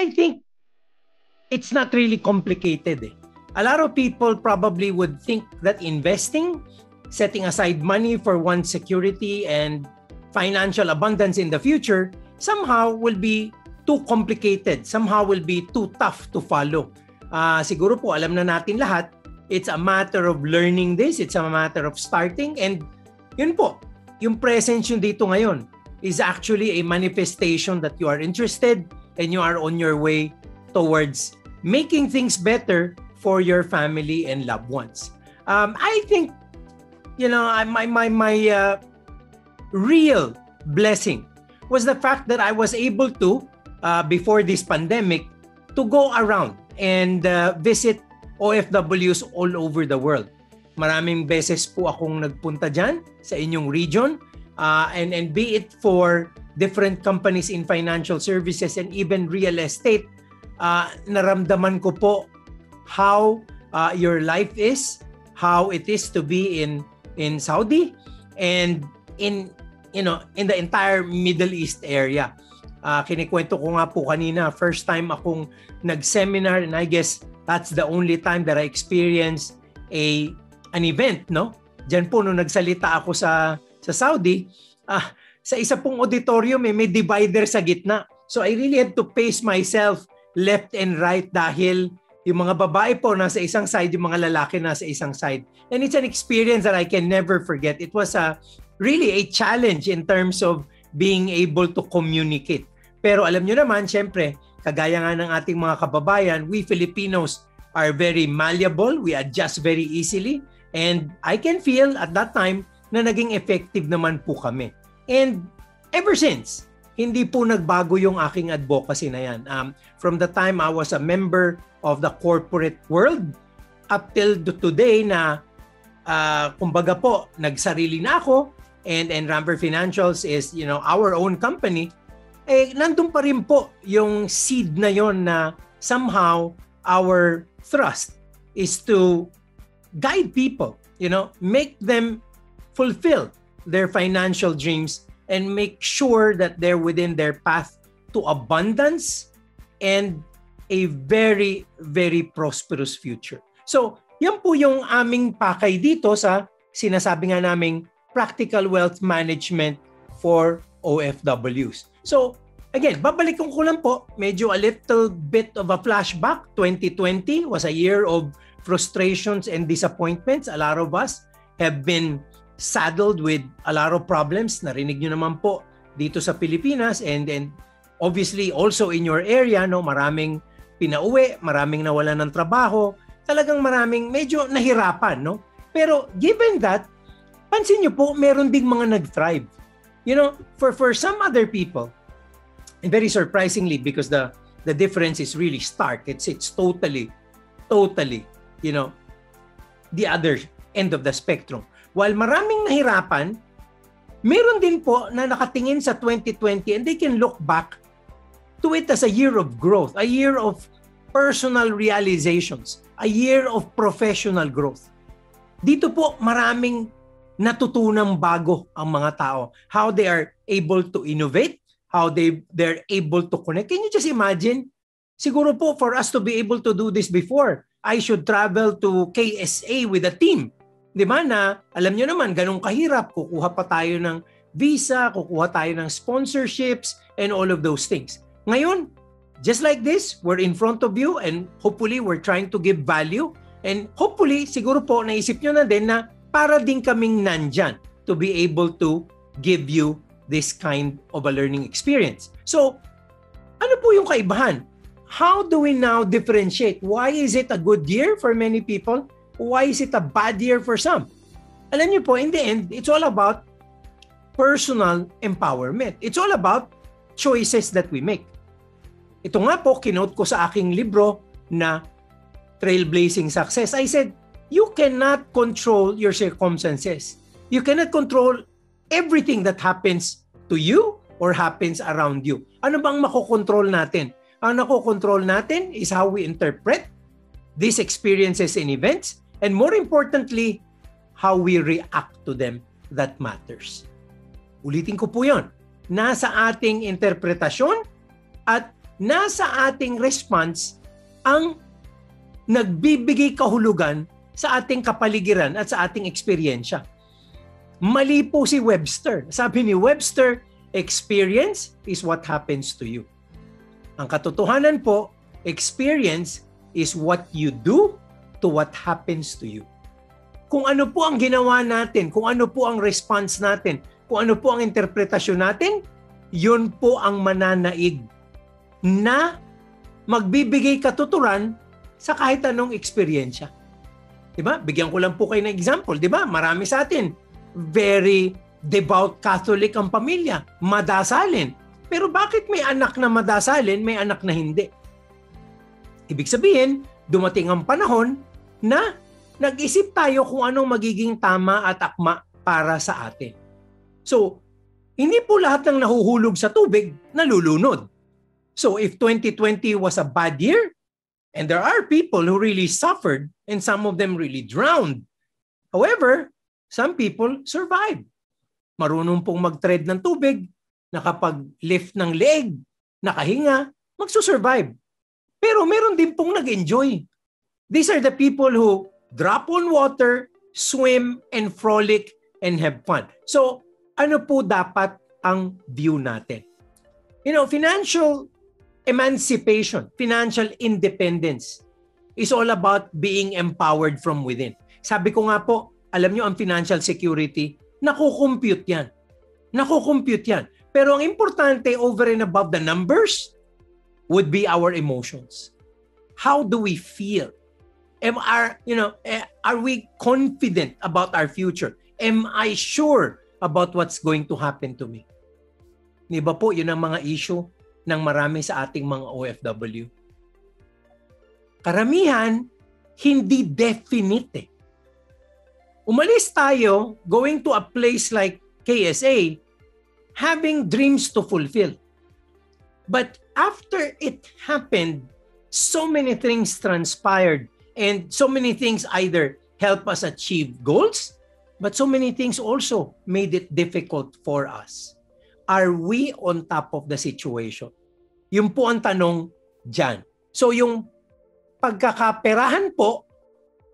I think it's not really complicated. A lot of people probably would think that investing, setting aside money for one's security and financial abundance in the future, somehow will be too complicated, somehow will be too tough to follow. Siguro po, alam na natin lahat, it's a matter of learning this, it's a matter of starting, and yun po, yung presence yun dito ngayon is actually a manifestation that you are interested and you are on your way towards making things better for your family and loved ones. I think, my real blessing was the fact that I was able to, before this pandemic, to go around and visit OFWs all over the world. Maraming beses po akong nagpunta dyan sa inyong region, and be it for different companies in financial services and even real estate, naramdaman ko po how your life is, how it is to be in Saudi and in the entire Middle East area. Kinikwento ko nga po kanina, first time akong nag-seminar, and I guess that's the only time that I experienced an event, no? Diyan po nung nagsalita ako sa Saudi, sa isa pong auditorium may divider sa gitna. So I really had to pace myself left and right dahil yung mga babae po nasa isang side, yung mga lalaki nasa isang side. And it's an experience that I can never forget. It was really a challenge in terms of being able to communicate. Pero alam nyo naman, syempre, kagaya nga ng ating mga kababayan, we Filipinos are very malleable, we adjust very easily, and I can feel at that time na naging effective naman po kami. And ever since, hindi po nagbago yung aking advocacy na yan. From the time I was a member of the corporate world up till today na kumbaga po, nagsarili na ako, and Ramper Financials is our own company, nandun pa rin po yung seed na yon na somehow our thrust is to guide people, make them fulfill their financial dreams and make sure that they're within their path to abundance and a very, very prosperous future. So, yan po yung aming pakay dito sa sinasabi nga naming practical wealth management for OFWs. So, again, babalikan ko lang po, medyo a little bit of a flashback. 2020 was a year of frustrations and disappointments. A lot of us have been saddled with a lot of problems. Narinig nyo naman po dito sa Pilipinas and obviously also in your area, maraming pinauwi, maraming nawalan ng trabaho, talagang maraming medyo nahirapan, Pero given that, pansin nyo po, meron ding mga nag-thrive. For some other people, and very surprisingly because the difference is really stark. It's totally, the other end of the spectrum. While maraming nahirapan, meron din po na nakatingin sa 2020 and they can look back to it as a year of growth, a year of personal realizations, a year of professional growth. Dito po maraming natutunang bago ang mga tao. How they are able to innovate, how they're able to connect. Can you just imagine? Siguro po for us to be able to do this before, I should travel to KSA with a team. Di ba na, alam nyo naman, ganun kahirap. Kukuha pa tayo ng visa, kukuha tayo ng sponsorships, and all of those things. Ngayon, just like this, we're in front of you and hopefully we're trying to give value. And hopefully, siguro po, naisip nyo na din na para din kaming nandyan to be able to give you this kind of a learning experience. So, ano po yung kaibahan? How do we now differentiate? Why is it a good year for many people? Why is it a bad year for some? Alam niyo po, in the end, it's all about personal empowerment. It's all about choices that we make. Ito nga po, kinote ko sa aking libro na Trailblazing Success. I said, you cannot control your circumstances. You cannot control everything that happens to you or happens around you. Ano bang makokontrol natin? Ang nakokontrol natin is how we interpret these experiences and events, and more importantly, how we react to them that matters. Ulitin ko po yun. Nasa ating interpretasyon at nasa ating response ang nagbibigay kahulugan sa ating kapaligiran at sa ating eksperyensya. Mali po si Webster. Sabi ni Webster, experience is what happens to you. Ang katotohanan po, experience is what you do to what happens to you. Kung ano po ang ginawa natin, kung ano po ang response natin, kung ano po ang interpretasyon natin, yun po ang mananaig na magbibigay katuturan sa kahit anong eksperyensya. Diba? Bigyan ko lang po kayo ng example. Diba? Marami sa atin, very devout Catholic ang pamilya, madasalin. Pero bakit may anak na madasalin, may anak na hindi? Ibig sabihin, dumating ang panahon na nag-isip tayo kung anong magiging tama at akma para sa atin. So, hindi po lahat ng nahuhulog sa tubig nalulunod. So, if 2020 was a bad year, and there are people who really suffered and some of them really drowned. However, some people survived. Marunong pong mag-tread ng tubig, nakapag-lift ng leg, nakahinga, magsusurvive. Pero meron din pong nag-enjoy. These are the people who drop on water, swim, and frolic, and have fun. So, ano po dapat ang view natin? You know, financial emancipation, financial independence is all about being empowered from within. Sabi ko nga po, alam nyo ang financial security, nakukompute yan. Nakukompute yan. Pero ang importante over and above the numbers would be our emotions. How do we feel? Are we confident about our future? Am I sure about what's going to happen to me? Di ba po, yun ang mga issue ng marami sa ating mga OFW. Karamihan, hindi definite. Umalis tayo, going to a place like KSA, having dreams to fulfill. But after it happened, so many things transpired and so many things either help us achieve goals, but so many things also made it difficult for us. Are we on top of the situation? Yun po ang tanong dyan. So yung pagkakaperahan po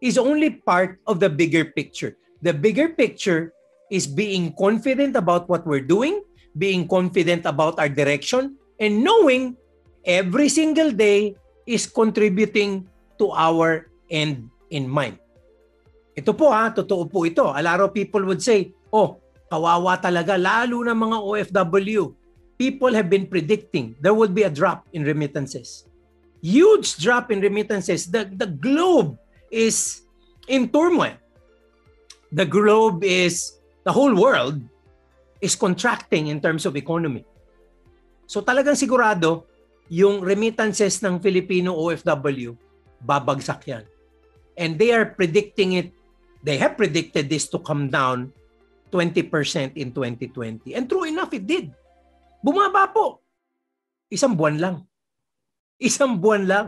is only part of the bigger picture. The bigger picture is being confident about what we're doing, being confident about our direction, and knowing every single day is contributing to our end in mind. Ito po totoo po ito. A lot of people would say, oh, kawawa talaga, lalo na mga OFW. People have been predicting there would be a drop in remittances. Huge drop in remittances. The globe is in turmoil. The whole world is contracting in terms of economy. So talagang sigurado, yung remittances ng Filipino OFW, babagsak yan. And they are predicting it, they have predicted this to come down 20% in 2020. And true enough, it did. Bumaba po. Isang buwan lang. Isang buwan lang.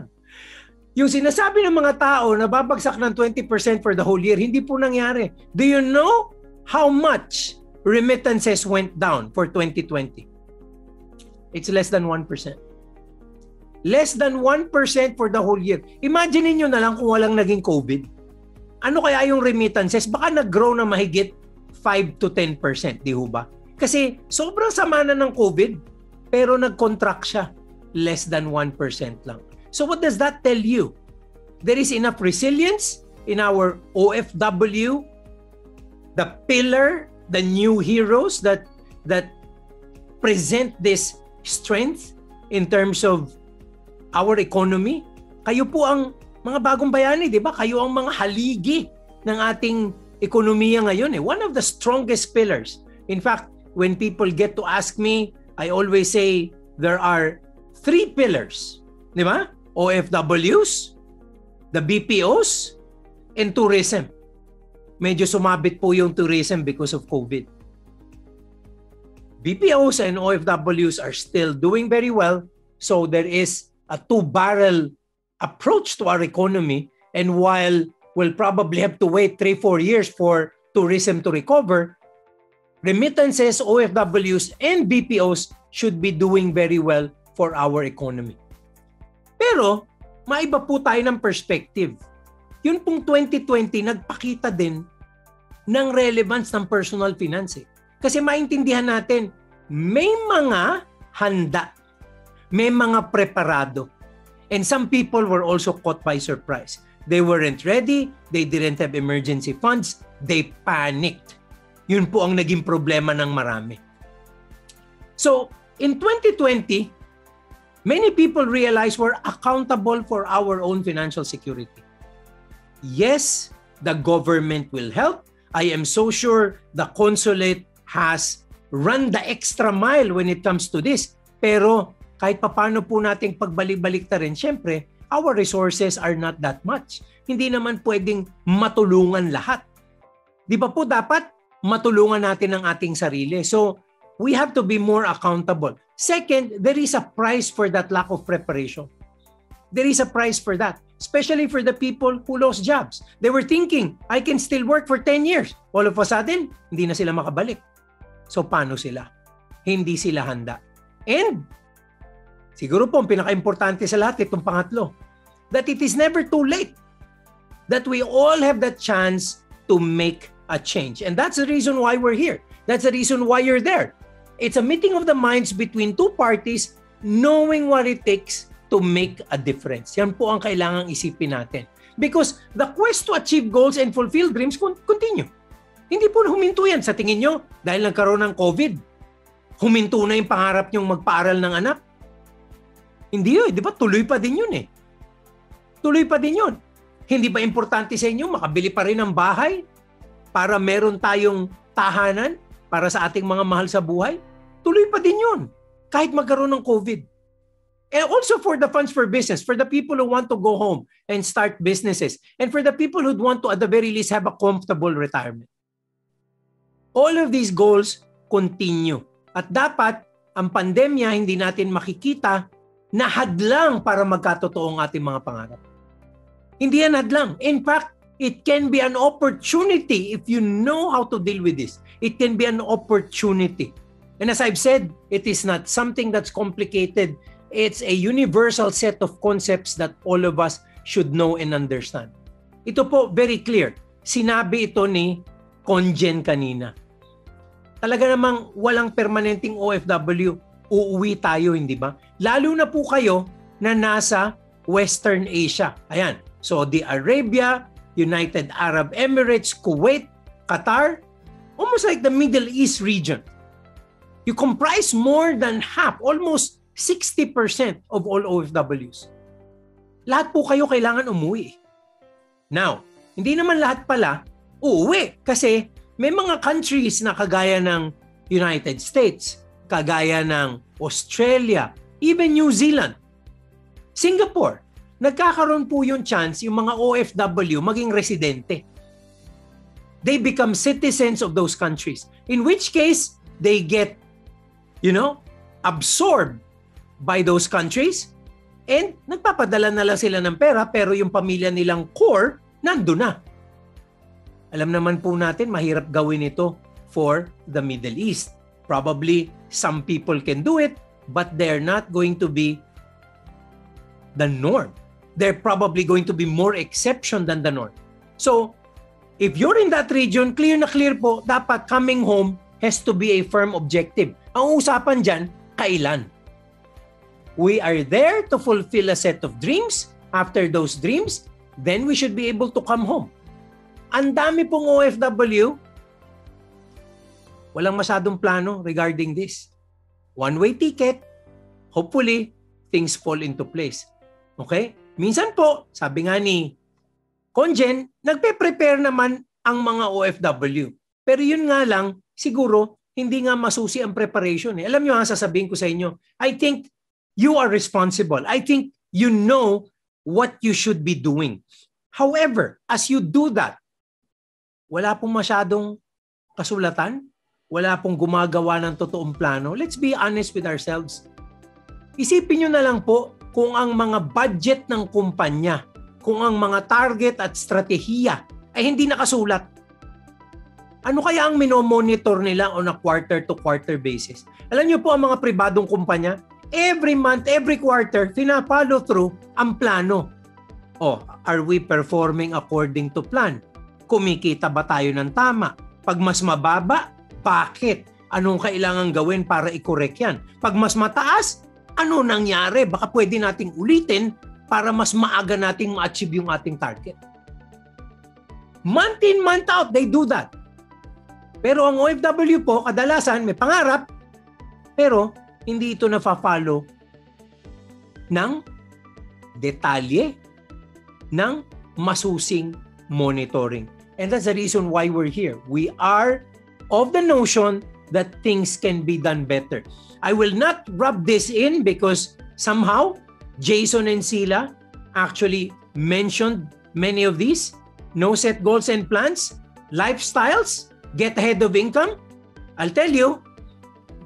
Yung sinasabi ng mga tao na babagsak ng 20% for the whole year, hindi po nangyari. Do you know how much remittances went down for 2020? It's less than 1%. Less than 1% for the whole year. Imagine niyo na lang kung walang naging COVID. Ano kaya yung remittances? Baka nag-grow na mahigit 5 to 10%, di ho ba? Kasi sobrang sama na ng COVID, pero nag-contract siya. Less than 1% lang. So what does that tell you? There is enough resilience in our OFW, the pillar, the new heroes that present this strength in terms of our economy. Kayo po ang mga bagong bayani, di ba? Kayo ang mga haligi ng ating ekonomiya ngayon. One of the strongest pillars. In fact, when people get to ask me, I always say there are 3 pillars. Di ba? OFWs, the BPOs, and tourism. Medyo sumabit po yung tourism because of COVID. BPOs and OFWs are still doing very well, so there is a 2-barrel approach to our economy, and while we'll probably have to wait 3-4 years for tourism to recover, remittances, OFWs, and BPOs should be doing very well for our economy. Pero, maiba po tayo ng perspective. Yun pong 2020, nagpakita din ng relevance ng personal finance. Kasi maintindihan natin, may mga handa, may mga preparado. And some people were also caught by surprise. They weren't ready, they didn't have emergency funds, they panicked. Yun po ang naging problema ng marami. So, in 2020, many people realized we're accountable for our own financial security. Yes, the government will help. I am so sure the consulate has run the extra mile when it comes to this. Pero kahit papano po nating pagbalik-balik ta rin, syempre, our resources are not that much. Hindi naman pwedeng matulungan lahat. Di ba po dapat matulungan natin ang ating sarili? So, we have to be more accountable. Second, there is a price for that lack of preparation. There is a price for that, especially for the people who lost jobs. They were thinking, I can still work for 10 years. All of a sudden, hindi na sila makabalik. So, paano sila? Hindi sila handa. And, siguro po, ang pinaka-importante sa lahat, itong pangatlo, that it is never too late. That we all have the chance to make a change. And that's the reason why we're here. That's the reason why you're there. It's a meeting of the minds between two parties knowing what it takes to make a difference. Yan po ang kailangang isipin natin. Because the quest to achieve goals and fulfill dreams continue. Hindi po huminto yan. Sa tingin nyo, dahil nagkaroon ng COVID, huminto na yung pangarap nyong magpaaral ng anak? Hindi yun. Di ba? Tuloy pa din yun eh. Tuloy pa din yun. Hindi ba importante sa inyo makabili pa rin ng bahay para meron tayong tahanan para sa ating mga mahal sa buhay? Tuloy pa din yun. Kahit magkaroon ng COVID. And also for the funds for business, for the people who want to go home and start businesses, and for the people who want to, at the very least, have a comfortable retirement. All of these goals continue. At dapat, ang pandemya hindi natin makikita na hadlang para magkatotoo ang ating mga pangarap. Hindi yan hadlang. In fact, it can be an opportunity if you know how to deal with this. It can be an opportunity. And as I've said, it is not something that's complicated. It's a universal set of concepts that all of us should know and understand. Ito po, very clear. Sinabi ito ni Conjen kanina. Talaga namang walang permanenteng OFW. Uuwi tayo, hindi ba? Lalo na po kayo na nasa Western Asia. Ayan, Saudi Arabia, United Arab Emirates, Kuwait, Qatar, almost like the Middle East region. You comprise more than half, almost 60% of all OFWs. Lahat po kayo kailangan umuwi. Now, hindi naman lahat pala uuwi kasi may mga countries na kagaya ng United States, kagaya ng Australia, even New Zealand, Singapore, nagkakaroon po yung chance yung mga OFW maging residente. They become citizens of those countries. In which case, they get, absorbed by those countries and nagpapadala na lang sila ng pera pero yung pamilya nilang core, nandun na. Alam naman po natin, mahirap gawin ito for the Middle East. Probably some people can do it, but they're not going to be the norm. They're probably going to be more exception than the norm. So, if you're in that region, clear na clear po, dapat coming home has to be a firm objective. Ang usapan dyan, kailan? We are there to fulfill a set of dreams. After those dreams, then we should be able to come home. Ang dami pong OFW, walang masyadong plano regarding this. One-way ticket, hopefully, things fall into place. Okay? Minsan po, sabi nga ni Conjen, nagpe-prepare naman ang mga OFW. Pero yun nga lang, siguro, hindi nga masusi ang preparation. Alam nyo, sasabihin ko sa inyo, I think you are responsible. I think you know what you should be doing. However, as you do that, wala pong masyadong kasulatan, wala pong gumagawa ng totoong plano. Let's be honest with ourselves. Isipin nyo na lang po kung ang mga budget ng kumpanya, kung ang mga target at strategiya ay hindi nakasulat. Ano kaya ang minomonitor nila on a quarter-to-quarter basis? Alam nyo po ang mga pribadong kumpanya, every month, every quarter, follow through ang plano. Are we performing according to plan? Kumikita ba tayo ng tama? Pag mas mababa, bakit? Anong kailangan gawin para i-correct yan? Pag mas mataas, ano nangyari? Baka pwede nating ulitin para mas maaga nating ma-achieve yung ating target. Month in, month out, they do that. Pero ang OFW po, kadalasan may pangarap, pero hindi ito na-follow ng detalye, ng masusing monitoring. And that's the reason why we're here. We are of the notion that things can be done better. I will not rub this in because somehow Jason and Sila actually mentioned many of these. No set goals and plans, lifestyles, get ahead of income. I'll tell you,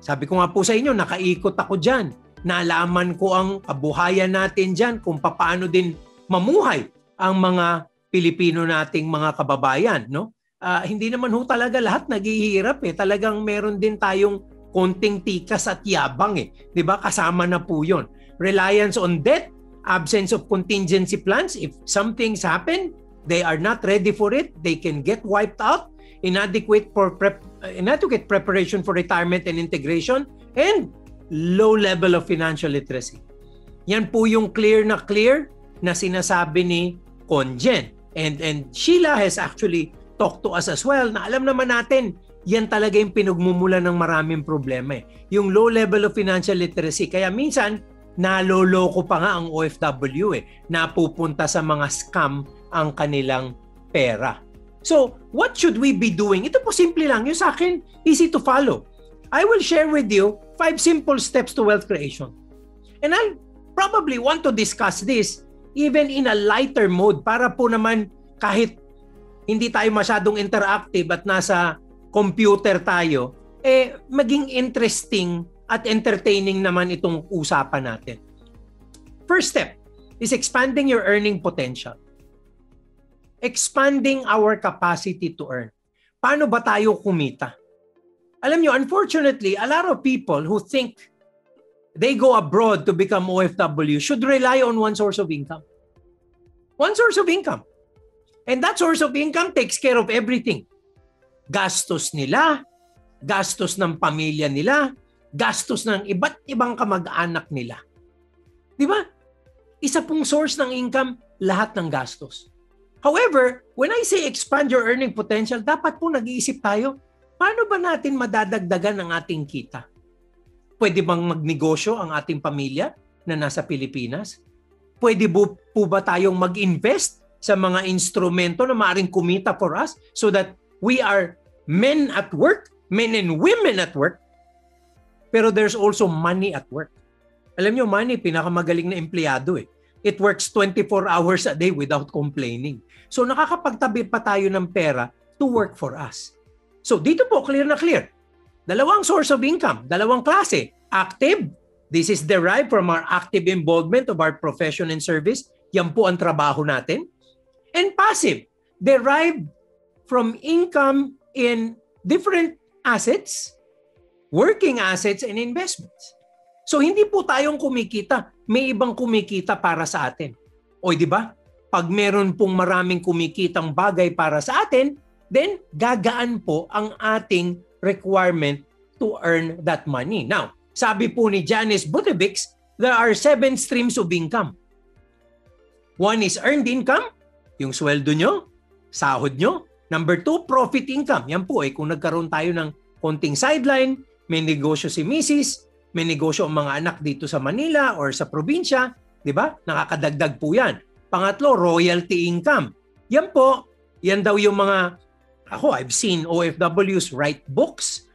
sabi ko nga po sa inyo, nakaikot ako dyan. Nalaman ko ang kabuhayan natin dyan kung paano din mamuhay ang mga Pilipino nating mga kababayan, no? Hindi naman ho talaga lahat naghihirap eh. Talagang meron din tayong konting tikas at yabang eh. 'Di ba? Kasama na po 'yon. Reliance on debt, absence of contingency plans. If some things happen, they are not ready for it. They can get wiped out. Inadequate preparation for retirement and integration, and low level of financial literacy. Yan po yung clear na sinasabi ni Conjen. And Sheila has actually talked to us as well na alam naman natin, yan talaga yung pinagmumula ng maraming problema eh. Yung low level of financial literacy. Kaya minsan, naloloko pa nga ang OFW eh. Napupunta sa mga scam ang kanilang pera. So, what should we be doing? Ito po simple lang. Yung sa akin, easy to follow. I will share with you 5 simple steps to wealth creation. And I'll probably want to discuss this even in a lighter mode para po naman kahit hindi tayo masyadong interactive at nasa computer tayo, maging interesting at entertaining naman itong usapan natin. First step is expanding your earning potential. Expanding our capacity to earn. Paano ba tayo kumita? Alam nyo, unfortunately, a lot of people who think they go abroad to become OFW should rely on one source of income. One source of income. And that source of income takes care of everything. Gastos nila, gastos ng pamilya nila, gastos ng iba't ibang kamag-anak nila. Di ba? Isa pong source ng income, lahat ng gastos. However, when I say expand your earning potential, dapat po nag-iisip tayo, paano ba natin madadagdagan ang ating kita? Pwede bang magnegosyo ang ating pamilya na nasa Pilipinas? Pwede po ba tayong mag-invest sa mga instrumento na maaaring kumita for us so that we are men at work, men and women at work, pero there's also money at work. Alam nyo, money, pinakamagaling na empleyado eh. It works 24 hours a day without complaining. So nakakapagtabi pa tayo ng pera to work for us. So dito po, clear na clear. Dalawang source of income, dalawang klase. Active, this is derived from our active involvement of our profession and service. Yan po ang trabaho natin. And passive, derived from income in different assets, working assets, and investments. So hindi po tayong kumikita, may ibang kumikita para sa atin. O di ba? Pag meron pong maraming kumikitang bagay para sa atin, then gagaan po ang ating requirement to earn that money. Now, sabi po ni Janice Butevics, there are 7 streams of income. One is earned income, yung sweldo nyo, sahod nyo. Number 2, profit income. Yan po kung nagkaroon tayo ng konting sideline, may negosyo si Mrs., may negosyo ang mga anak dito sa Manila or sa probinsya, di ba? Nakakadagdag po yan. Pangatlo, royalty income. Yan po, yan daw yung mga, I've seen OFWs write books,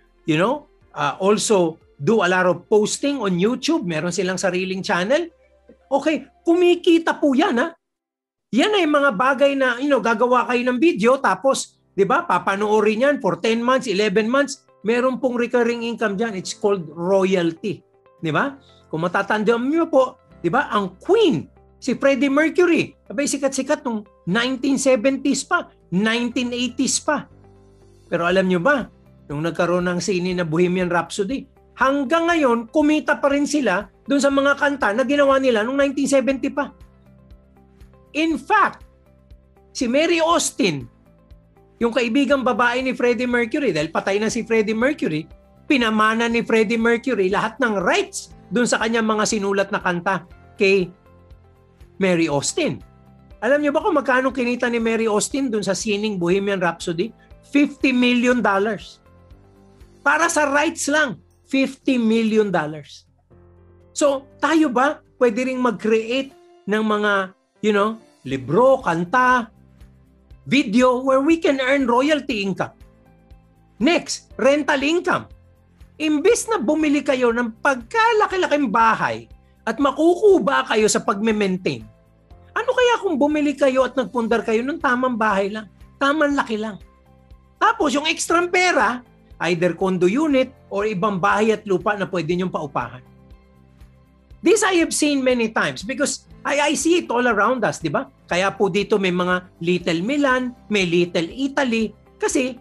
also do a lot of posting on YouTube. Meron silang sariling channel. Okay, kumikita po yan ha. Yan ay mga bagay na gagawa kayo ng video tapos 'di ba papanoorin yan for 10 months, 11 months, meron pong recurring income diyan. It's called royalty, 'di ba? Kung matatandaan niyo po, 'di ba, ang Queen, si Freddie Mercury, abay sikat-sikat nung 1970s pa, 1980s pa. Pero alam niyo ba, nung nagkaroon ng sine na Bohemian Rhapsody, hanggang ngayon kumita pa rin sila dun sa mga kanta na ginawa nila noong 1970 pa. In fact, si Mary Austin, yung kaibigang babae ni Freddie Mercury, dahil patay na si Freddie Mercury, pinamana ni Freddie Mercury lahat ng rights dun sa kanyang mga sinulat na kanta kay Mary Austin. Alam niyo ba kung magkano kinita ni Mary Austin dun sa sining Bohemian Rhapsody? $50 million. Para sa rights lang, $50 million. So, tayo ba pwede ring mag-create ng mga, libro, kanta, video where we can earn royalty income? Next, rental income. Imbes na bumili kayo ng pagkalaki-laking bahay at makukuba kayo sa pagme-maintain, ano kaya kung bumili kayo at nagpundar kayo ng tamang bahay lang, tamang laki lang? Tapos yung extra pera, either condo unit or ibang bahay at lupa na pwede niyong paupahan. This I have seen many times because I see it all around us, di ba? Kaya po dito may mga Little Milan, may Little Italy, kasi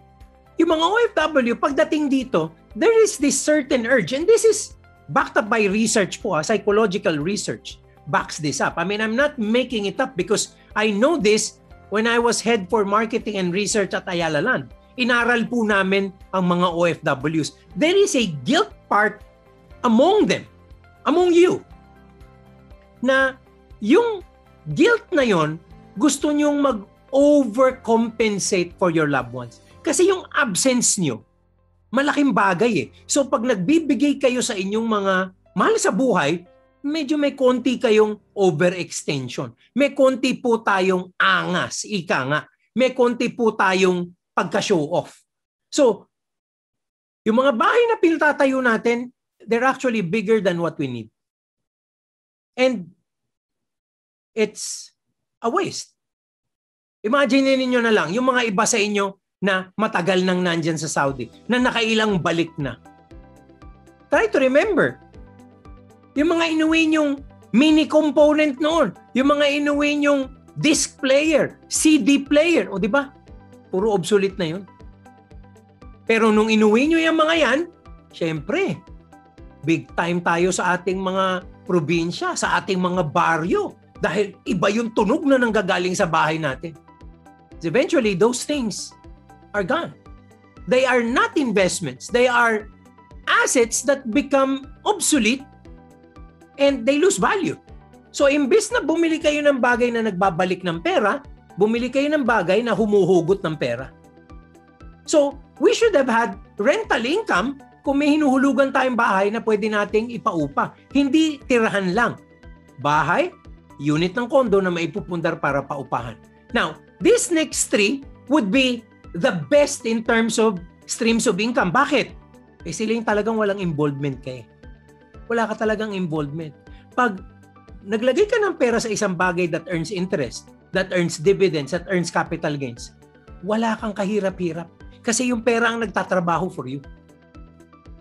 yung mga OFW, pagdating dito, there is this certain urge, and this is backed up by research po, psychological research backs this up. I mean, I'm not making it up because I know this when I was head for marketing and research at Ayala Land. Inaral po namin ang mga OFWs. There is a guilt part among them, among you, na yung guilt na yon gusto nyong mag-overcompensate for your loved ones. Kasi yung absence nyo, malaking bagay eh. So pag nagbibigay kayo sa inyong mga mahal sa buhay, medyo may konti kayong overextension. May konti po tayong angas, ika nga. May konti po tayong pagka-show off. So, yung mga bahay na pinatatayo natin, they're actually bigger than what we need. And it's a waste. Imagine ninyo na lang, yung mga iba sa inyo na matagal nang nandyan sa Saudi, na nakailang balik na. Try to remember, yung mga inuwi nyong mini component noon, yung mga inuwi nyong disc player, CD player, o di ba? Puro obsolete na yun. Pero nung inuwi nyo yung mga yan, syempre, big time tayo sa ating mga probinsya, sa ating mga baryo, dahil iba yung tunog na nanggagaling sa bahay natin. Eventually, those things are gone. They are not investments. They are assets that become obsolete and they lose value. So, imbes na bumili kayo ng bagay na nagbabalik ng pera, bumili kayo ng bagay na humuhugot ng pera. So, we should have had rental income kung may hinuhulugan tayong bahay na pwede nating ipaupa. Hindi tirahan lang. Bahay, unit ng kondo na maipupundar para paupahan. Now, this next three would be the best in terms of streams of income. Bakit? Eh sila yung talagang walang involvement kayo. Wala ka talagang involvement. Pag naglagay ka ng pera sa isang bagay that earns interest, that earns dividends, that earns capital gains, wala kang kahirap-hirap. Kasi yung pera ang nagtatrabaho for you.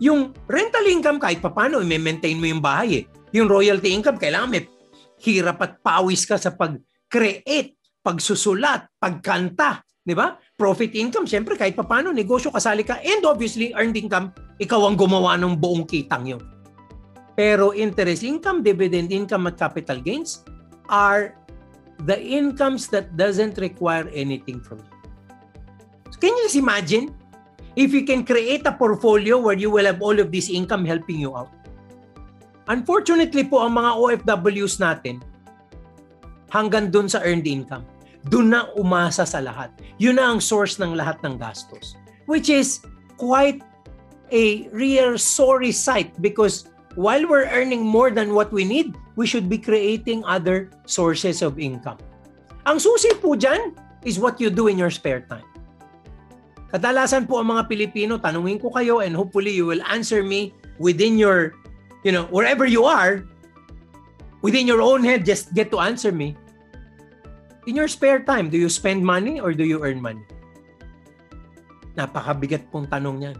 Yung rental income, kahit papano, i-maintain mo yung bahay eh. Yung royalty income, kailangan may hirap at pawis ka sa pag-create, pagsusulat, pagkanta. Di ba? Profit income, syempre kahit papano, negosyo, kasali ka. And obviously, earned income, ikaw ang gumawa ng buong kitang yun. Pero interest income, dividend income, at capital gains are the incomes that doesn't require anything from you. So can you just imagine if you can create a portfolio where you will have all of this income helping you out? Unfortunately po, ang mga OFWs natin, hanggang dun sa earned income. Doon na umasa sa lahat. Yun na ang source ng lahat ng gastos. Which is quite a real sorry sight because while we're earning more than what we need, we should be creating other sources of income. Ang susi po dyan is what you do in your spare time. Kadalasan po ang mga Pilipino, tanungin ko kayo and hopefully you will answer me within your, wherever you are, within your own head, just get to answer me. In your spare time, do you spend money or do you earn money? Napakabigat pong tanong niyan.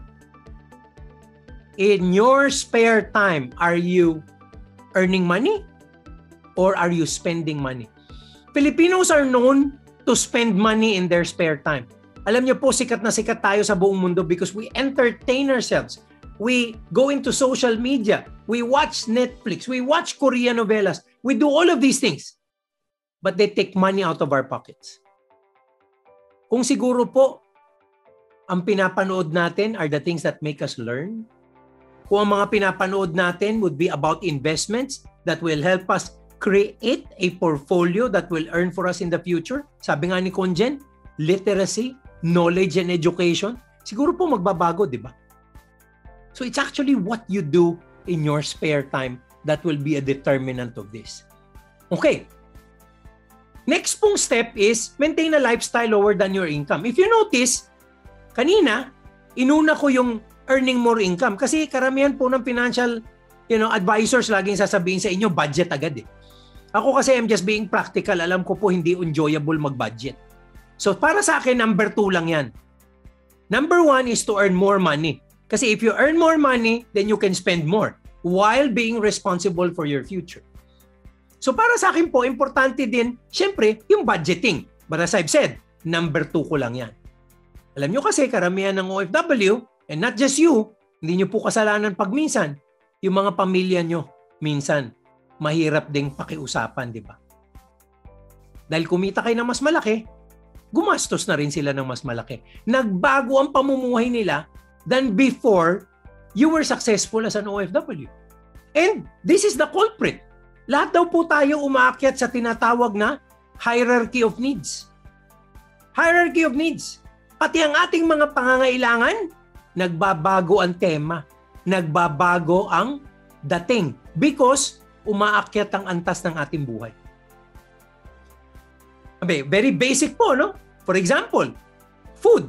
In your spare time, are you earning money or are you spending money? Filipinos are known to spend money in their spare time. Alam niyo po, sikat na sikat tayo sa buong mundo because we entertain ourselves We go into social media. We watch Netflix. We watch Korean novelas. We do all of these things. But they take money out of our pockets. Kung siguro po, ang pinapanood natin are the things that make us learn. Kung ang mga pinapanood natin would be about investments that will help us create a portfolio that will earn for us in the future. Sabi nga ni Conjen, literacy, knowledge, and education. Siguro po magbabago, di ba? So it's actually what you do in your spare time that will be a determinant of this. Okay. Next pong step is maintain a lifestyle lower than your income. If you notice, kanina, inuna ko yung earning more income kasi karamihan po ng financial advisors laging sasabihin sa inyo, budget agad eh. Ako kasi I'm just being practical. Alam ko po hindi enjoyable mag-budget. So para sa akin, number 2 lang yan. Number 1 is to earn more money. Kasi if you earn more money, then you can spend more while being responsible for your future. So para sa akin po, importante din, syempre, yung budgeting. But as I've said, number 2 ko lang yan. Alam nyo kasi, karamihan ng OFW, and not just you, hindi nyo po kasalanan pag minsan, yung mga pamilya nyo, minsan, mahirap ding pakiusapan, di ba? Dahil kumita kayo ng mas malaki, gumastos na rin sila ng mas malaki. Nagbago ang pamumuhay nila than before you were successful as an OFW. And this is the culprit. Lahat daw po tayo umaakyat sa tinatawag na hierarchy of needs. Hierarchy of needs. Pati ang ating mga pangangailangan, nagbabago ang tema. Nagbabago ang dating. Because umaakyat ang antas ng ating buhay. Very basic po, no? For example, food.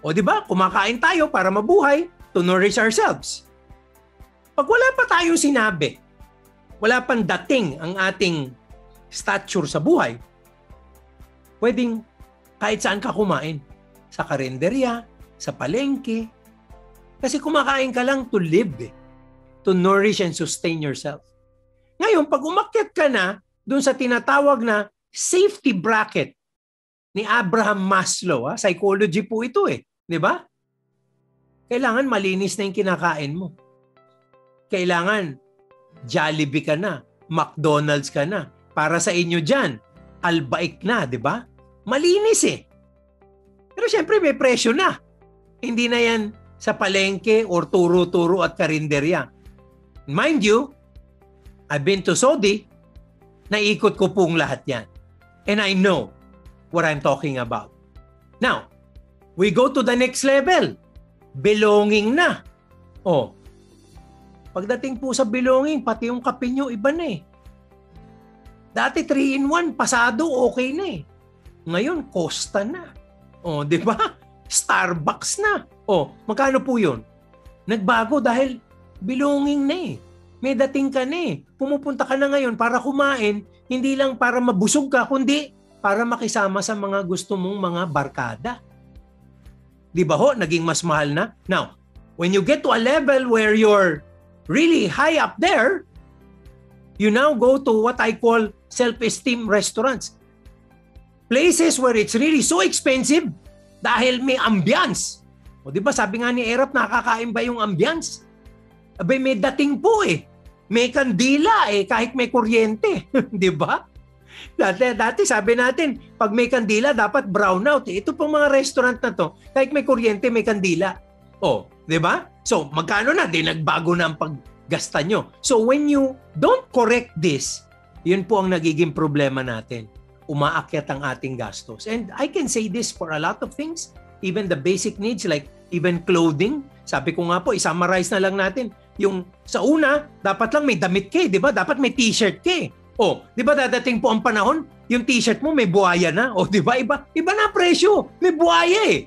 O di ba, kumakain tayo para mabuhay, to nourish ourselves. Pag wala pa tayong sinabi, wala pang dating ang ating stature sa buhay, pwedeng kahit saan ka kumain. Sa karinderya, sa palengke. Kasi kumakain ka lang to live, to nourish and sustain yourself. Ngayon, pag umakyat ka na dun sa tinatawag na safety bracket ni Abraham Maslow, psychology po ito di ba? Kailangan malinis na yung kinakain mo. Kailangan Jollibee ka na, McDonald's ka na. Para sa inyo dyan, Albaik na, di ba? Malinis Pero syempre may presyo na. Hindi na yan sa palengke or turo-turo at karinderya. Mind you, I've been to Saudi, naikot ko pong lahat yan. And I know what I'm talking about. Now, we go to the next level. Belonging na. Pagdating po sa belonging, pati yung kape nyo, iba na Dati 3-in-1, pasado, okay na Ngayon, Costa na. Di ba? Starbucks na. Magkano po yun? Nagbago dahil belonging na May dating ka na Pumupunta ka na ngayon para kumain, hindi lang para mabusog ka, kundi para makisama sa mga gusto mong mga barkada. Di ba naging mas mahal na? Now, when you get to a level where you're really high up there, you now go to what I call self-esteem restaurants. Places where it's really so expensive dahil may ambience. Di ba sabi nga ni Erap, nakakain ba yung ambience? May dating po May kandila kahit may kuryente. Di ba? Dati sabi natin, pag may kandila, dapat brownout. Ito pong mga restaurant na to, kahit may kuryente, may kandila. Di ba? So, magkano na? Nagbago na ang paggasta nyo. So, when you don't correct this, yun po ang nagiging problema natin. Umaakyat ang ating gastos. And I can say this for a lot of things, even the basic needs like even clothing. Sabi ko nga po, i-summarize na lang natin. Yung sa una, dapat lang may damit ka di ba? Dapat may t-shirt ka di ba dadating po ang panahon, yung t-shirt mo may buhaya na. Di ba? Iba na presyo. May buhaya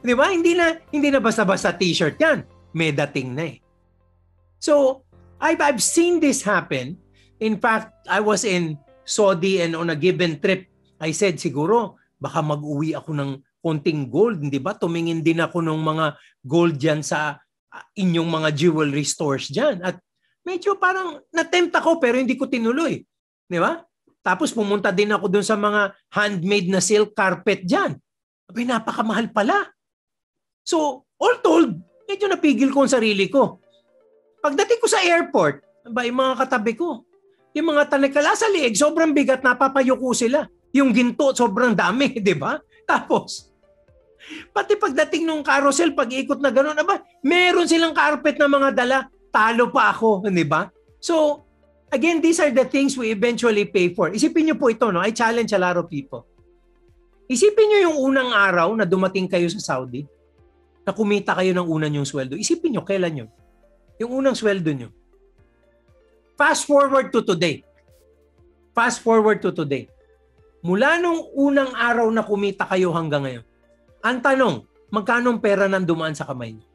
di ba? Hindi na basta-basta t-shirt yan. May dating na So, I've seen this happen. In fact, I was in Saudi and on a given trip, I said siguro, baka mag-uwi ako ng konting gold, di ba? Tumingin din ako ng mga gold dyan sa inyong mga jewelry stores dyan. At medyo parang natempt ako pero hindi ko tinuloy. Di ba? Tapos pumunta din ako dun sa mga handmade na silk carpet dyan. Napakamahal pala. So, all told, medyo napigil ko ang sarili ko. Pagdating ko sa airport, yung mga katabi ko, yung mga tanikala sa liig, sobrang bigat, napapayuko sila. Yung ginto, sobrang dami, di ba? Tapos, pati pagdating ng carousel, pag-ikot na gano'n, meron silang carpet na mga dala, talo pa ako, di ba? So, again, these are the things we eventually pay for. Isipin niyo po ito, no? I challenge a lot of people. Isipin niyo yung unang araw na dumating kayo sa Saudi, na kumita kayo ng unang yung sweldo. Isipin niyo, kailan yun? Yung unang sweldo niyo. Fast forward to today. Fast forward to today. Mula nung unang araw na kumita kayo hanggang ngayon, ang tanong, magkano pera nang dumaan sa kamay niyo?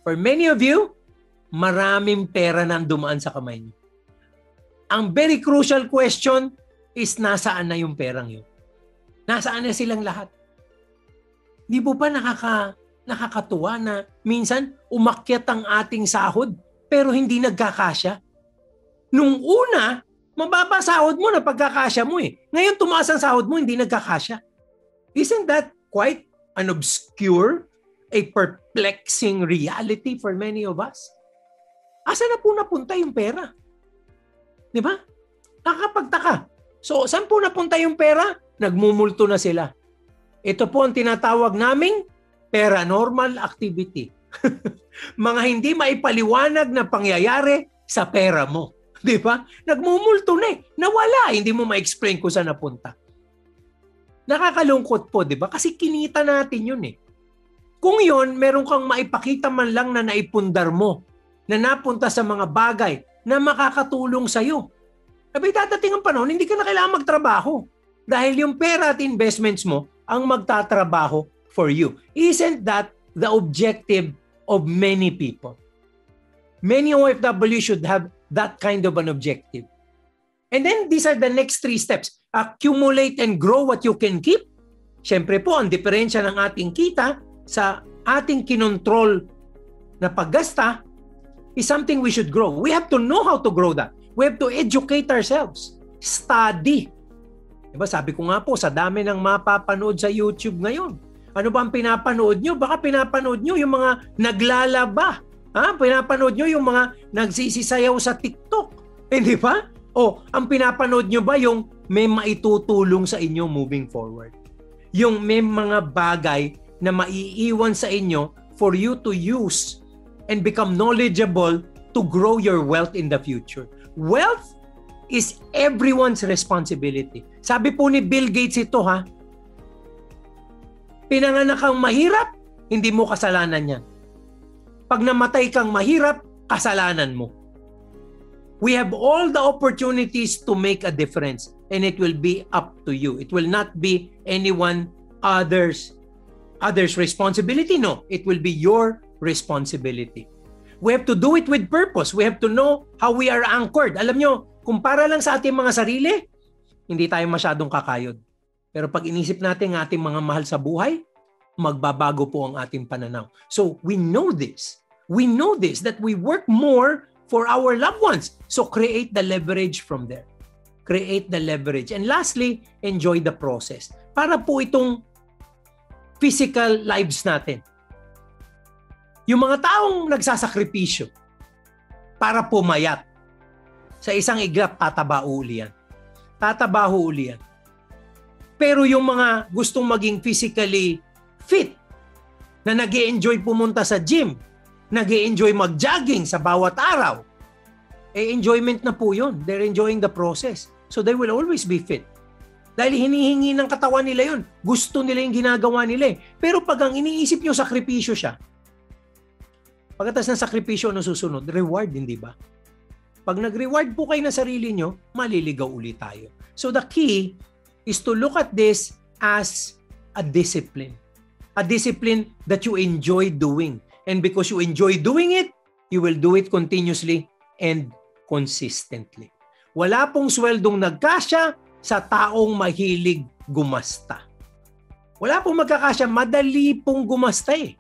For many of you, maraming pera nang dumaan sa kamay niyo. Ang very crucial question is nasaan na yung perang yun? Nasaan na silang lahat? Di po ba nakakatuwa na minsan umakyat ang ating sahod pero hindi nagkakasya? Nung una, mababa sahod mo na pagkakasya mo eh. Ngayon tumaas ang sahod mo, hindi nagkakasya. Isn't that quite an obscure, a perplexing reality for many of us? Asa na po napunta yung pera? Di ba? Nakakapagtaka. So, saan po napunta yung pera? Nagmumulto na sila. Ito po ang tinatawag naming paranormal activity. Mga hindi maipaliwanag na pangyayari sa pera mo. Di ba? Nagmumulto na eh. Nawala. Hindi mo ma-explain kung saan napunta. Nakakalungkot po, di ba? Kasi kinita natin yun eh. Kung yun, meron kang maipakita man lang na naipundar mo, na napunta sa mga bagay na makakatulong sa'yo. Sabi, dadating ang panahon, hindi ka na kailangan magtrabaho. Dahil yung pera at investments mo ang magtatrabaho for you. Isn't that the objective of many people? Many OFW should have that kind of an objective. And then these are the next 3 steps. Accumulate and grow what you can keep. Siyempre po, ang diferensya ng ating kita sa ating kinontrol na paggasta is something we should grow. We have to know how to grow that. We have to educate ourselves. Study. Diba, sabi ko nga po, sa dami ng mapapanood sa YouTube ngayon. Ano ba ang pinapanood nyo? Baka pinapanood nyo yung mga naglalaba. Pinapanood nyo yung mga nagsisisayaw sa TikTok. Di ba? O, ang pinapanood nyo ba yung may maitutulong sa inyo moving forward? Yung may mga bagay na maiiwan sa inyo for you to use and become knowledgeable to grow your wealth in the future. Wealth is everyone's responsibility. Sabi po ni Bill Gates ito pinanganak kang mahirap, hindi mo kasalanan yan. Pag namatay kang mahirap, kasalanan mo. We have all the opportunities to make a difference and it will be up to you. It will not be anyone others responsibility. No, it will be your responsibility. We have to do it with purpose. We have to know how we are anchored. Alam nyo, kumpara lang sa ating mga sarili, hindi tayo masyadong kakayod. Pero pag inisip natin ang ating mga mahal sa buhay, magbabago po ang ating pananaw. So we know this. We know this, that we work more for our loved ones. So create the leverage from there. Create the leverage. And lastly, enjoy the process. Para po itong physical lives natin. Yung mga taong nagsasakripisyo para pumayat, sa isang iglap, tataba uli yan. Tataba uli yan. Pero yung mga gustong maging physically fit, na nag-e-enjoy pumunta sa gym, nag-e-enjoy mag-jogging sa bawat araw, enjoyment na po yun. They're enjoying the process. So they will always be fit. Dahil hinihingi ng katawan nila yun. Gusto nila yung ginagawa nila eh. Pero pag ang iniisip nyo, sakripisyo siya, pagkatas ng sakripisyo, ano susunod? Reward, hindi ba? Pag nag-reward po kayo na sarili nyo, maliligaw ulit tayo. So the key is to look at this as a discipline. A discipline that you enjoy doing. And because you enjoy doing it, you will do it continuously and consistently. Wala pong sweldong nagkasya sa taong mahilig gumasta. Wala pong magkakasya, madali pong gumasta eh.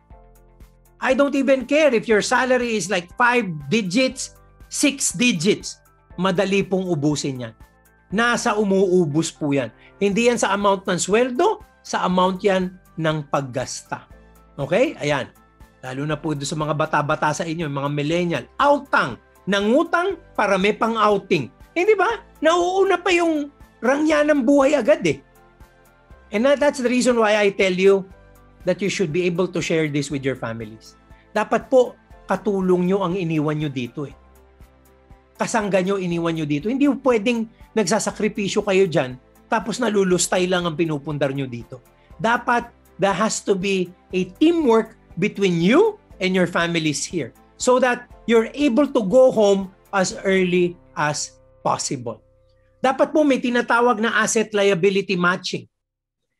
I don't even care if your salary is like 5 digits, 6 digits. Madali pong ubusin yan. Nasa umuubos po yan. Hindi yan sa amount ng sweldo, sa amount yan ng paggasta. Okay? Ayan. Lalo na po doon sa mga bata-bata sa inyo, mga millennial. Outang. Nangutang para may pang-outing. Hindi ba? Nauuna pa yung rangya ng buhay agad eh. And that's the reason why I tell you that you should be able to share this with your families. Dapat po, katulong nyo ang iniwan nyo dito eh. Kasangga nyo iniwan nyo dito. Hindi pwedeng nagsasakripisyo kayo dyan, tapos nalulustay lang ang pinupundar nyo dito. Dapat, there has to be a teamwork between you and your families here so that you're able to go home as early as possible. Dapat po may tinatawag na asset liability matching.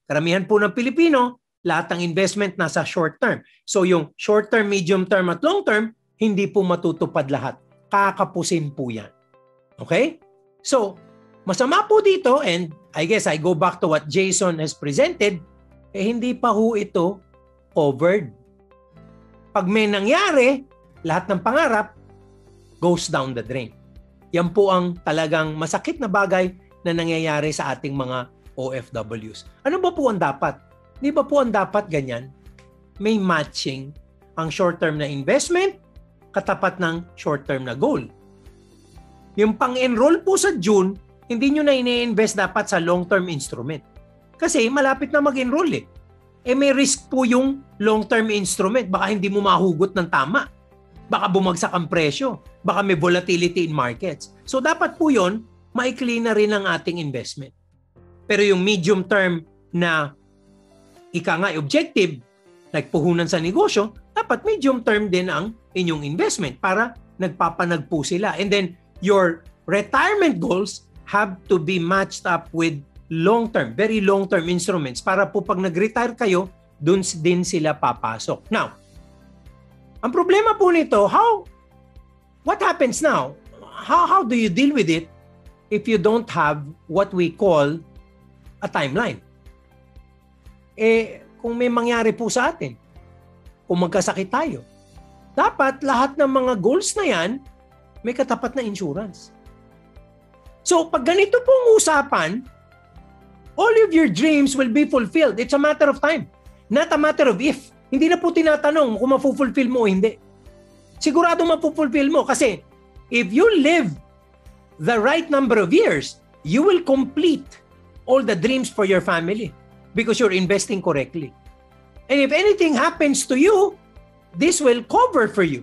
Karamihan po ng Pilipino, lahat ng investment nasa short term. So yung short term, medium term at long term, hindi po matutupad lahat. Kakapusin po yan. Okay? So, masama po dito, and I guess I go back to what Jason has presented, hindi pa ho ito covered. Pag may nangyari, lahat ng pangarap goes down the drain. Yan po ang talagang masakit na bagay na nangyayari sa ating mga OFWs. Ano ba po ang dapat? Di ba po ang dapat ganyan? May matching ang short-term na investment katapat ng short-term na goal. Yung pang-enroll po sa June, hindi nyo na ine-invest dapat sa long-term instrument. Kasi malapit na mag-enroll eh. May risk po yung long-term instrument. Baka hindi mo mahugot ng tama. Baka bumagsak ang presyo. Baka may volatility in markets. So dapat po yun, maikli na rin ang ating investment. Pero yung medium term na objective, like puhunan sa negosyo, dapat medium term din ang inyong investment para nagpapanag po sila. And then your retirement goals have to be matched up with long-term, very long-term instruments para po pag nag-retire kayo, dun din sila papasok. Now, ang problema po nito, what happens now? How do you deal with it if you don't have what we call a timeline? Kung may mangyari po sa atin, kung magkasakit tayo, dapat lahat ng mga goals na yan, may katapat na insurance. So, pag ganito pong usapan, all of your dreams will be fulfilled. It's a matter of time, not a matter of if. Hindi na po tinatanong kung mapufulfill mo o hindi. Sigurado mapufulfill mo kasi if you live the right number of years, you will complete all the dreams for your family because you're investing correctly. And if anything happens to you, this will cover for you.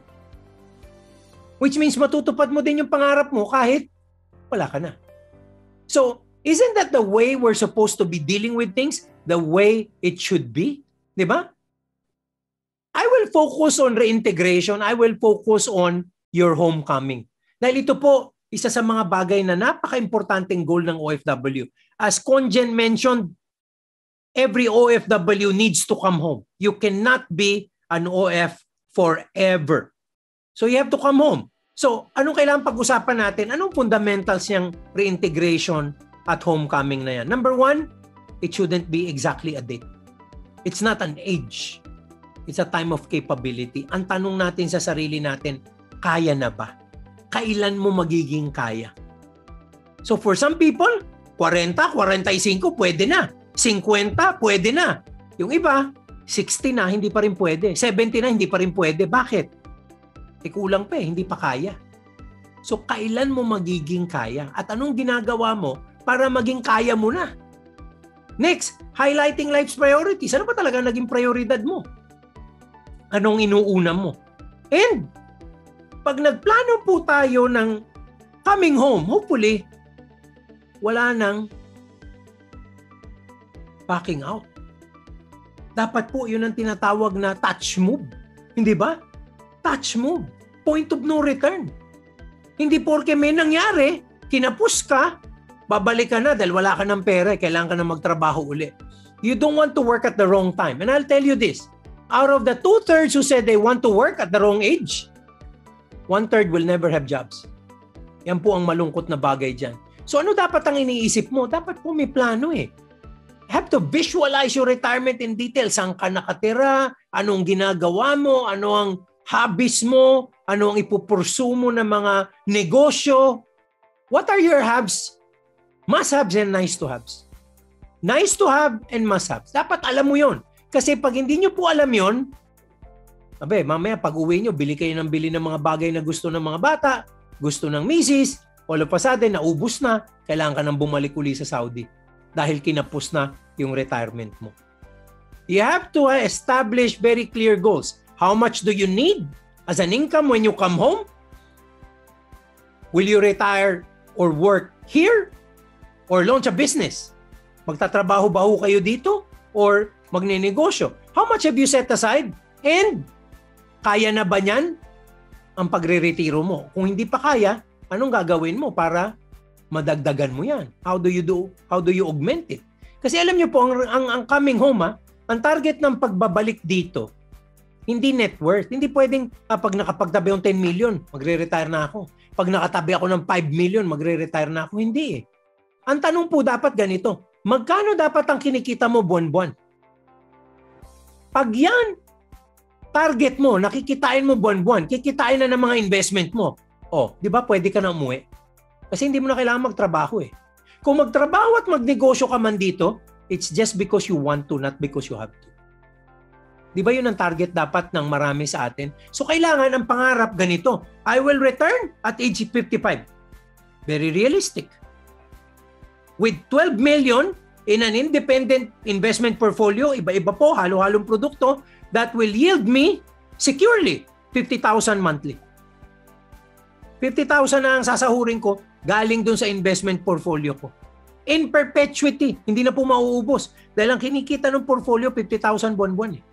Which means matutupad mo din yung pangarap mo kahit wala ka na. So, isn't that the way we're supposed to be dealing with things? The way it should be? Di ba? I will focus on reintegration. I will focus on your homecoming. Dahil ito po, isa sa mga bagay na napaka-importanting goal ng OFW. As Conjen mentioned, every OFW needs to come home. You cannot be an OF forever. So you have to come home. So anong kailangan pag-usapan natin? Anong fundamentals niyang reintegration at homecoming na yan? Number one, it shouldn't be exactly a date. It's not an age. It's a time of capability. Ang tanong natin sa sarili natin, kaya na ba? Kailan mo magiging kaya? So for some people, 40, 45, pwede na. 50, pwede na. Yung iba, 60 na, hindi pa rin pwede. 70 na, hindi pa rin pwede. Bakit? Kulang pa hindi pa kaya. So kailan mo magiging kaya? At anong ginagawa mo para maging kaya mo na? Next, highlighting life's priorities. Ano ba talaga naging prioridad mo? Anong inuuna mo? And pag nagplano po tayo ng coming home, hopefully, wala nang backing out. Dapat po yun ang tinatawag na touch move. Hindi ba? Touch move. Point of no return. Hindi porke may nangyari, kinapos ka, babalik ka na dahil wala ka ng pera, kailangan ka na magtrabaho uli. You don't want to work at the wrong time. And I'll tell you this, out of the 2/3 who said they want to work at the wrong age, 1/3 will never have jobs. Yan po ang malungkot na bagay dyan. So ano dapat ang iniisip mo? Dapat po may plano eh. You have to visualize your retirement in detail. Saan ka nakatira? Anong ginagawa mo? Ano ang hobbies mo? Ano ang ipupursu mo ng mga negosyo? What are your haves? Must-haves and nice-to-haves. Nice to have and must-haves. Dapat alam mo yon. Kasi pag hindi nyo po alam yon, mamaya pag uwi nyo, bili kayo ng mga bagay na gusto ng mga bata, gusto ng misis, all of a sudden, naubos na, kailangan ka nang bumalik uli sa Saudi dahil kinapos na yung retirement mo. You have to establish very clear goals. How much do you need as an income when you come home? Will you retire or work here? Or launch a business? Magtatrabaho ba ho kayo dito? Or magnenegosyo? How much have you set aside? And kaya na ba niyan ang pagre-retiro mo? Kung hindi pa kaya, anong gagawin mo para madagdagan mo yan? How do you augment it? Kasi alam niyo po, ang coming home, ang target ng pagbabalik dito, hindi net worth. Hindi pwedeng pag nakapagtabi ng 10 million, magre-retire na ako. Pag nakatabi ako ng 5 million, magre-retire na ako. Hindi eh. Ang tanong po dapat ganito, magkano dapat ang kinikita mo buwan-buwan? Pag yan, target mo, nakikitain mo buwan-buwan, kikitain na ng mga investment mo. Di ba pwede ka na umuwi? Kasi hindi mo na kailangan magtrabaho eh. Kung magtrabaho at magnegosyo ka man dito, it's just because you want to, not because you have to. Di ba yun ang target dapat ng marami sa atin? So kailangan ang pangarap ganito, I will return at age 55. Very realistic. With 12 million in an independent investment portfolio, iba-iba po, halo-halong produkto, that will yield me securely 50,000 monthly. 50,000 na ang sasahurin ko galing dun sa investment portfolio ko. In perpetuity, hindi na po mauubos. Dahil ang kinikita ng portfolio, 50,000 buwan-buwan eh.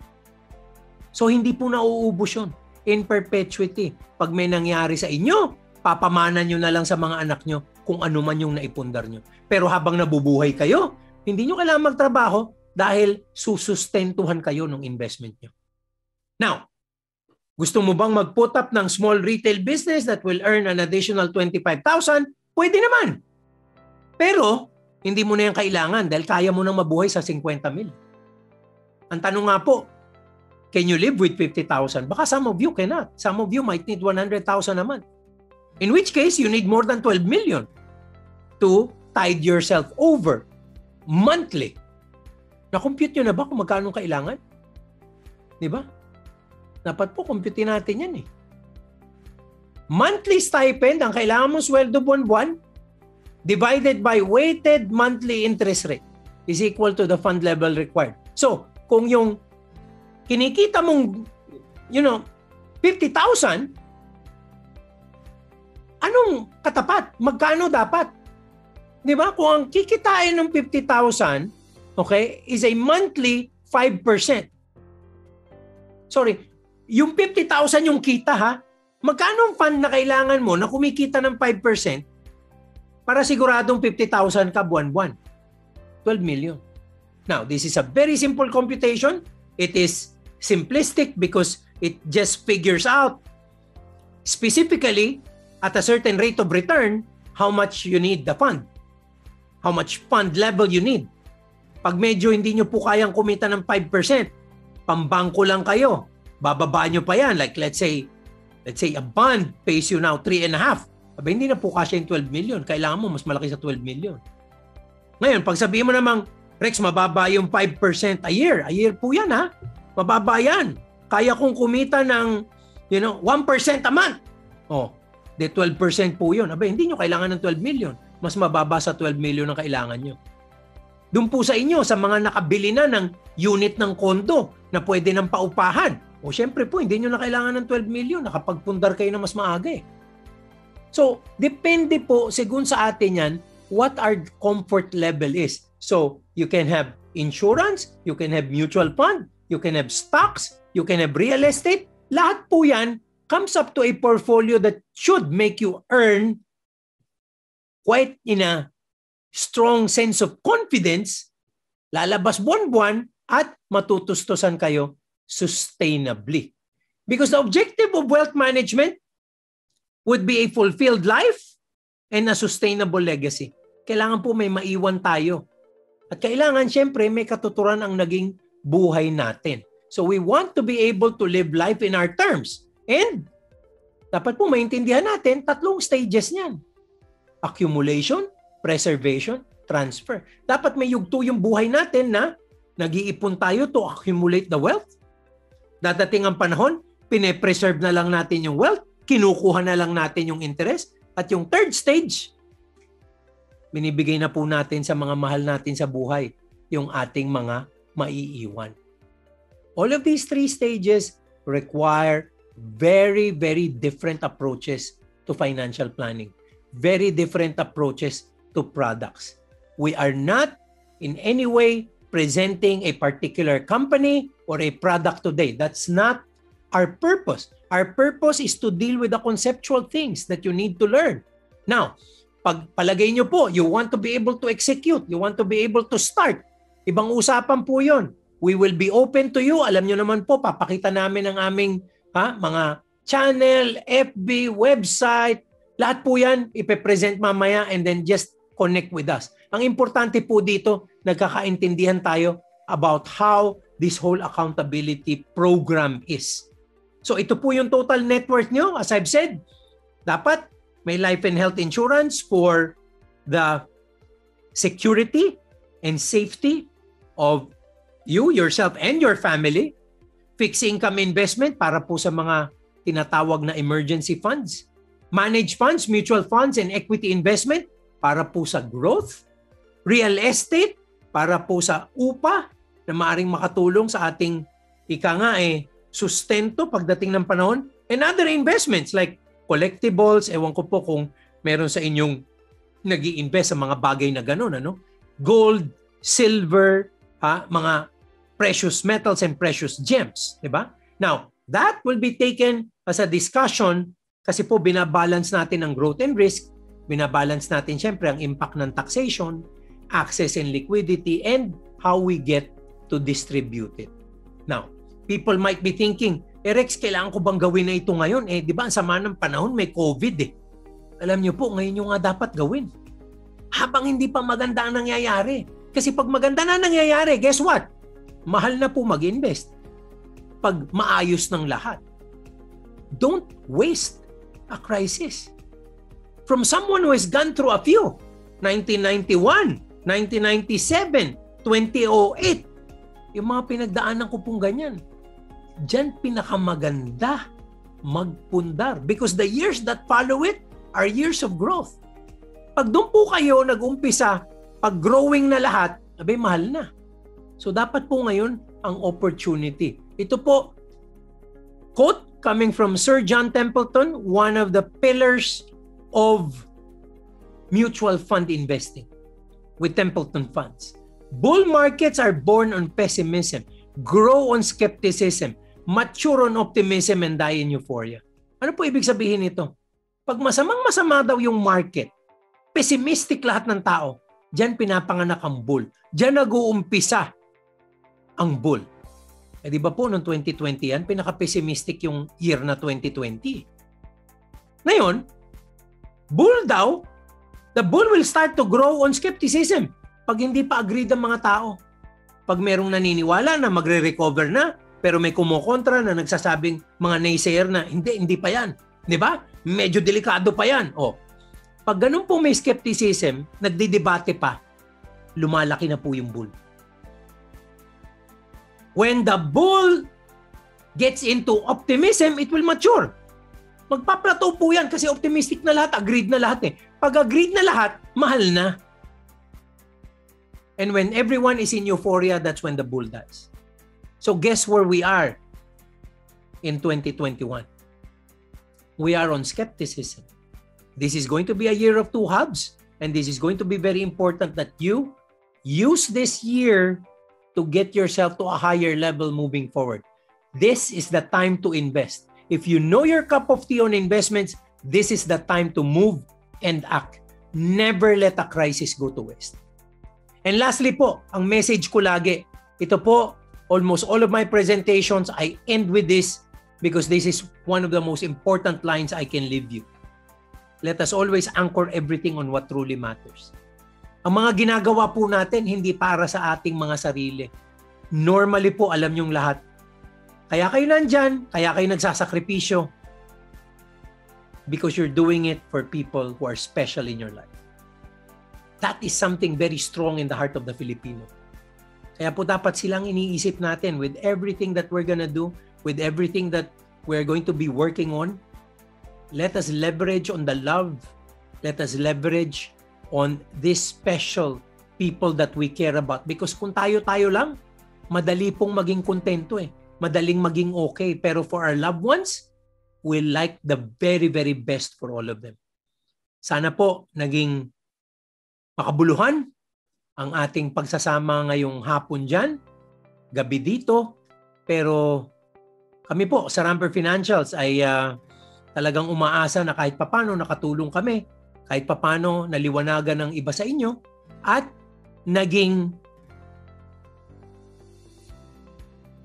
So hindi po nauubos yun. In perpetuity. Pag may nangyari sa inyo, papamanan nyo na lang sa mga anak nyo kung ano man yung naipundar nyo. Pero habang nabubuhay kayo, hindi nyo kailangan magtrabaho dahil susustentuhan kayo ng investment nyo. Now, gusto mo bang mag-put up ng small retail business that will earn an additional 25,000? Pwede naman. Pero, hindi mo na yan kailangan dahil kaya mo nang mabuhay sa 50,000. Ang tanong nga po, can you live with 50,000? Baka some of you cannot. Some of you might need 100,000 a month. In which case, you need more than 12 million to tide yourself over monthly. Na-compute nyo na ba kung magkano kailangan? Di ba? Dapat po, compute natin yan eh. Monthly stipend, ang kailangan mong sweldo buwan-buwan, divided by weighted monthly interest rate is equal to the fund level required. So, kung yung kinikita mong, 50,000, anong katapat? Magkano dapat? Di ba? Kung ang kikitain ng 50,000, okay, is a monthly 5%. Sorry, yung 50,000 yung kita ha, magkano ang fund na kailangan mo na kumikita ng 5% para siguradong 50,000 ka buwan-buwan? 12 million. Now, this is a very simple computation. It is simplistic because it just figures out specifically at a certain rate of return how much you need the fund. How much fund level you need. Pag medyo hindi nyo po kayang kumita ng 5%, pambangko lang kayo. Bababa nyo pa yan. Like let's say a bond pays you now 3.5. Aba, hindi na po kasya yung 12 million. Kailangan mo mas malaki sa 12 million. Ngayon, pag sabihin mo namang, Rex, mababa yung 5% a year. A year po yan ha. Mababa yan. Kaya kong kumita ng 1% a month. De 12% po yun. Aba, hindi nyo kailangan ng 12 million. Mas mababa sa 12 million ang kailangan nyo. Doon po sa inyo, sa mga nakabili na ng unit ng kondo na pwede ng paupahan. Syempre po, hindi nyo na kailangan ng 12 million. Nakapagpundar kayo na mas maaga eh. So, depende po, sigun sa atin yan, what our comfort level is. So, you can have insurance, you can have mutual fund, you can have stocks, you can have real estate. Lahat po yan comes up to a portfolio that should make you earn quite in a strong sense of confidence, lalabas buwan-buwan at matutustusan kayo sustainably. Because the objective of wealth management would be a fulfilled life and a sustainable legacy. Kailangan po may maiwan tayo. At kailangan siyempre may katuturan ang naging buhay natin. So we want to be able to live life in our terms. And dapat po maintindihan natin, 3 stages niyan. Accumulation, preservation, transfer. Dapat may yugto yung buhay natin na Nag-iipon tayo to accumulate the wealth. Dadating ang panahon, pine-preserve na lang natin yung wealth, kinukuha na lang natin yung interest, at yung third stage, binibigay na po natin sa mga mahal natin sa buhay, yung ating mga maiiwan. All of these three stages require very, very different approaches to financial planning, very different approaches to products. We are not in any way presenting a particular company or a product today. That's not our purpose. Our purpose is to deal with the conceptual things that you need to learn. Now, pag palagay nyo po, you want to be able to execute, you want to be able to start. Ibang usapan po yun. We will be open to you. Alam nyo naman po, papakita namin ang aming mga channel, FB, website. Lahat po yan, ipe-present mamaya and then just connect with us. Ang importante po dito, nagkakaintindihan tayo about how this whole accountability program is. So ito po yung total net worth nyo. As I've said, dapat may life and health insurance for the security and safety of you, yourself, and your family. Fixed income investment para po sa mga tinatawag na emergency funds. Managed funds, mutual funds, and equity investment para po sa growth. Real estate para po sa upa na maaring makatulong sa ating sustento pagdating ng panahon. And other investments like collectibles, ewan ko po kung meron sa inyong nag-i-invest sa mga bagay na gano'n, ano? Gold, silver, mga precious metals and precious gems, di ba? Now, that will be taken as a discussion kasi po binabalance natin ang growth and risk, binabalance natin syempre ang impact ng taxation, access and liquidity, and how we get to distribute it. Now, people might be thinking, Rex, kailangan ko bang gawin na ito ngayon? Di ba, ang sama ng panahon, may COVID eh. Alam niyo po, ngayon yung nga dapat gawin. Habang hindi pa maganda ang nangyayari. Kasi pag maganda na nangyayari, guess what? Mahal na po mag-invest. Pag maayos ng lahat. Don't waste a crisis. From someone who has gone through a few, 1991, 1997, 2008, yung mga pinagdaanan ko pong ganyan. Diyan pinakamaganda magpundar because the years that follow it are years of growth. Pag doon po kayo nag-umpisa, pag growing na lahat, mahal na. So dapat po ngayon ang opportunity. Ito po, quote coming from Sir John Templeton, one of the pillars of mutual fund investing with Templeton Funds. Bull markets are born on pessimism, grow on skepticism, mature on optimism, and die in euphoria. Ano po ibig sabihin nito? Pag masamang-masama daw yung market, pessimistic lahat ng tao, diyan pinapanganak ang bull. Diyan nag-uumpisa ang bull. Di ba po noong 2020 yan, pinaka-pessimistic yung year na 2020. Ngayon, bull daw, the bull will start to grow on skepticism pag hindi pa agreed ang mga tao. Pag merong naniniwala na magre-recover na, pero may kumukontra na nagsasabing mga naysayer na, hindi pa yan. Di ba? Medyo delikado pa yan. Pag ganun po may skepticism, nagdidebate pa, lumalaki na po yung bull. When the bull gets into optimism, it will mature. Magpa-plateau po yan kasi optimistic na lahat, agreed na lahat eh. Pag agreed na lahat, mahal na. And when everyone is in euphoria, that's when the bull dies. So guess where we are in 2021? We are on skepticism. This is going to be a year of two halves, and this is going to be very important that you use this year to get yourself to a higher level moving forward. This is the time to invest. If you know your cup of tea on investments, this is the time to move and act. Never let a crisis go to waste. And lastly po, ang message ko lagi, ito po, almost all of my presentations, I end with this because this is one of the most important lines I can leave you. Let us always anchor everything on what truly matters. Ang mga ginagawa po natin, hindi para sa ating mga sarili. Normally po, alam niyong lahat. Kaya kayo nandyan, kaya kayo nagsasakripisyo. Because you're doing it for people who are special in your life. That is something very strong in the heart of the Filipino. Kaya po dapat silang iniisip natin with everything that we're gonna do, with everything that we're going to be working on. Let us leverage on the love. Let us leverage on these special people that we care about. Because kung tayo-tayo lang, madali pong maging kontento eh. Madaling maging okay. Pero for our loved ones, we like the very, very best for all of them. Sana po naging makabuluhan ang ating pagsasama ngayong hapon dyan, gabi dito. Pero kami po sa Ramper Financials ay talagang umaasa na kahit papano nakatulong kami, kahit papano naliwanagan ng iba sa inyo, at naging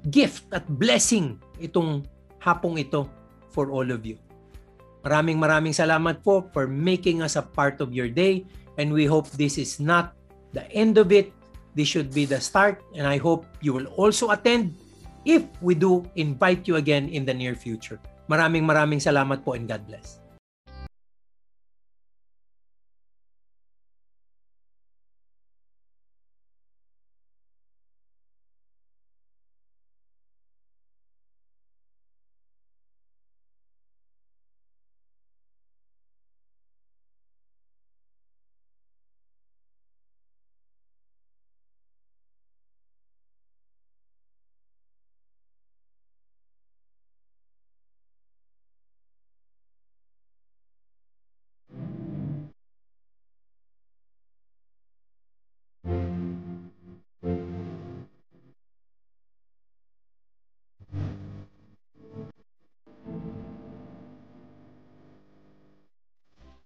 gift at blessing itong hapong ito for all of you. Maraming salamat po for making us a part of your day, and we hope this is not the end of it. This should be the start, and I hope you will also attend if we do invite you again in the near future. Maraming salamat po, and God bless.